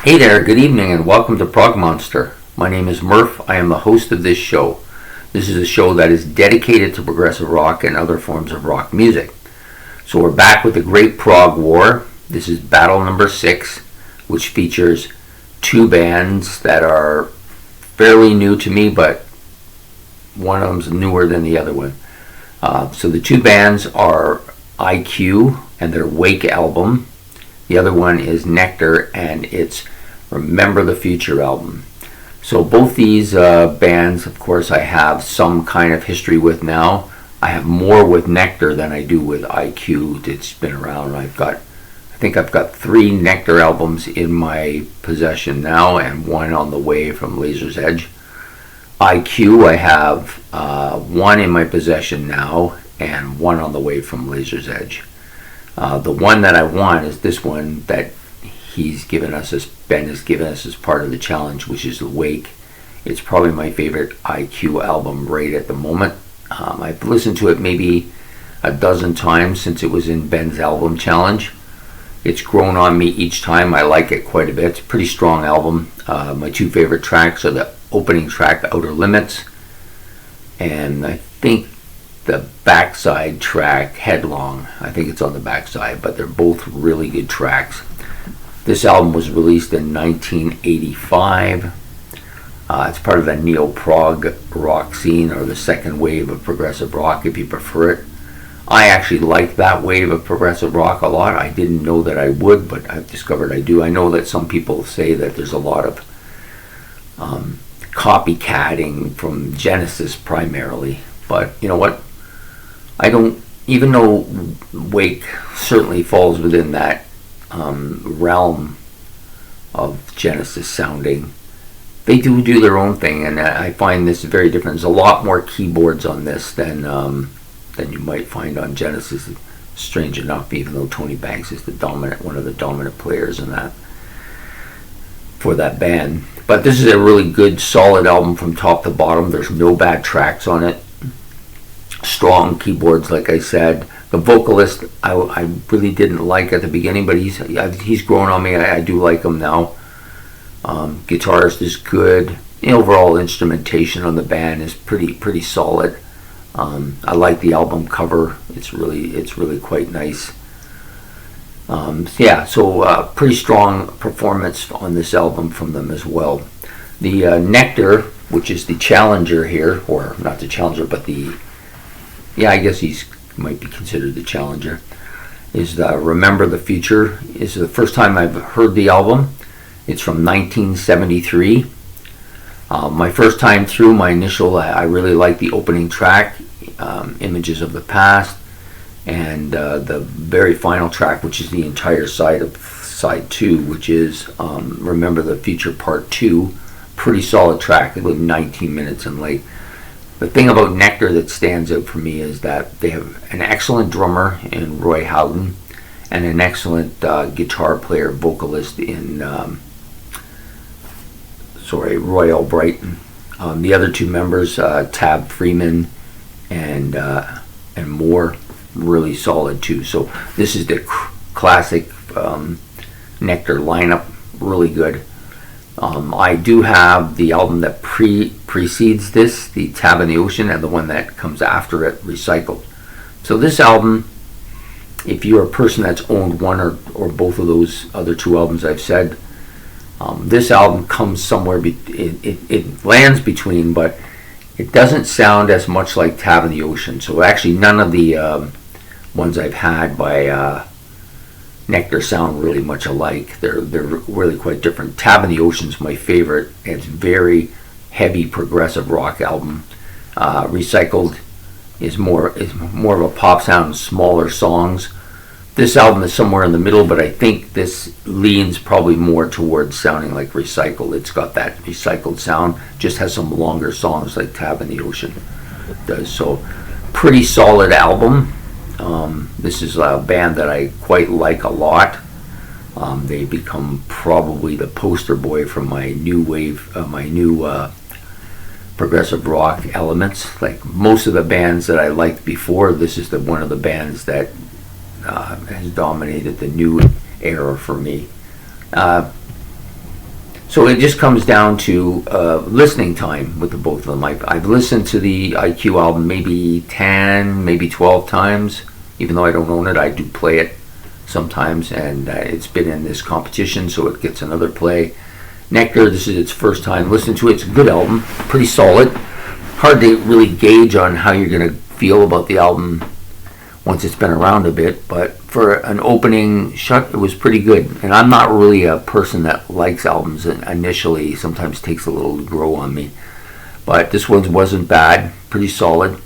Hey there, good evening, and welcome to Prog Monster. My name is Murph. I am the host of this show. This is a show that is dedicated to progressive rock and other forms of rock music. So we're back with the Great Prog War. This is battle number 6, which features two bands that are fairly new to me, but one of them's newer than the other one. So the two bands are IQ and their Wake album. The other one is Nektar, and it's Remember the Future album. So both these bands, of course, I have some kind of history with now. I have more with Nektar than I do with IQ. It's been around. I think I've got 3 Nektar albums in my possession now, and one on the way from Laser's Edge. IQ, I have 1 in my possession now, and 1 on the way from Laser's Edge. The one that I want is this one that Ben has given us as part of the challenge, which is the Wake. It's probably my favorite IQ album right at the moment. I've listened to it maybe a dozen times since it was in Ben's album challenge. It's grown on me each time. I like it quite a bit. It's a pretty strong album. My 2 favorite tracks are the opening track, Outer Limits, and I think the backside track, Headlong. I think it's on the backside, but they're both really good tracks. This album was released in 1985. It's part of the neo-prog rock scene, or the second wave of progressive rock, if you prefer it. I actually like that wave of progressive rock a lot. I didn't know that I would, but I've discovered I do. I know that some people say that there's a lot of copycatting from Genesis primarily, but you know what? I don't, even though Wake certainly falls within that realm of Genesis sounding, they do their own thing, and I find this very different. There's a lot more keyboards on this than you might find on Genesis. Strange enough, even though Tony Banks is one of the dominant players in that for that band. But this is a really good, solid album from top to bottom. There's no bad tracks on it. Strong keyboards, like I said. The vocalist, I really didn't like at the beginning, but he's grown on me. I do like him now. Guitarist is good. The overall instrumentation on the band is pretty solid. I like the album cover. It's really quite nice. Pretty strong performance on this album from them as well. The Nektar, which is the challenger here, or not the challenger, but I guess he might be considered the challenger, is Remember the Future. It's the first time I've heard the album. It's from 1973. My first time through, I really liked the opening track, Images of the Past, and the very final track, which is the entire side of side 2, which is Remember the Future Part 2. Pretty solid track, about 19 minutes in length. The thing about Nektar that stands out for me is that they have an excellent drummer in Roy Howden and an excellent guitar player, vocalist in Roy Albrighton. The other 2 members, Tab Freeman and Moore, really solid too. So this is the classic Nektar lineup, really good. I do have the album that precedes this, the Tab in the Ocean, and the one that comes after it, Recycled. So this album, if you're a person that's owned one or both of those other 2 albums I've said, this album comes somewhere, it lands between, but it doesn't sound as much like Tab in the Ocean. So actually none of the ones I've had by Nektar sound really much alike. They're really quite different. Tab in the Ocean's my favorite. It's very heavy progressive rock album. Recycled is more of a pop sound, smaller songs. This album is somewhere in the middle, but I think this leans probably more towards sounding like Recycled. It's got that Recycled sound, just has some longer songs like Tab in the Ocean does. So pretty solid album. This is a band that I quite like a lot. They become probably the poster boy for my new wave, progressive rock elements. Like most of the bands that I liked before, this is one of the bands that has dominated the new era for me. So it just comes down to listening time with the both of them. I've listened to the IQ album maybe 10, maybe 12 times. Even though I don't own it, I do play it sometimes, and it's been in this competition, so it gets another play. Nektar, this is its first time listening to it. It's a good album, pretty solid. Hard to really gauge on how you're going to feel about the album once it's been around a bit, but for an opening shot, it was pretty good. And I'm not really a person that likes albums initially. Sometimes takes a little to grow on me. But this one wasn't bad, pretty solid.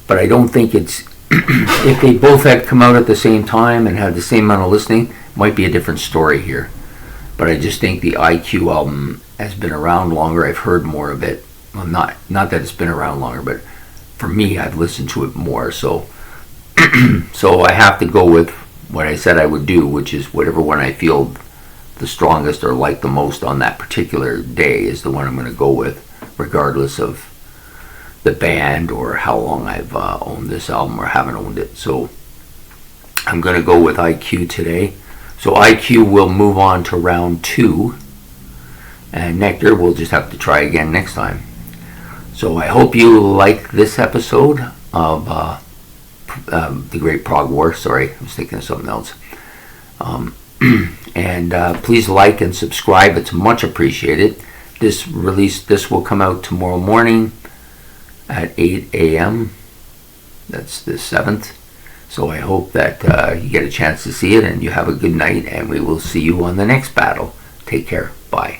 But I don't think it's, if they both had come out at the same time and had the same amount of listening, it might be a different story here. But I just think the IQ album has been around longer. I've heard more of it. Well, not that it's been around longer, but for me, I've listened to it more. So I have to go with what I said I would do, which is whatever one I feel the strongest or like the most on that particular day is the one I'm going to go with, regardless of the band or how long I've owned this album or haven't owned it. So I'm going to go with IQ today. So IQ will move on to round 2, and Nektar we'll just have to try again next time. So I hope you like this episode of the Great Prog War. Sorry, I was thinking of something else. And please like and subscribe. It's much appreciated. This will come out tomorrow morning at 8 a.m. That's the 7th. So I hope that you get a chance to see it and you have a good night, and we will see you on the next battle. Take care. Bye.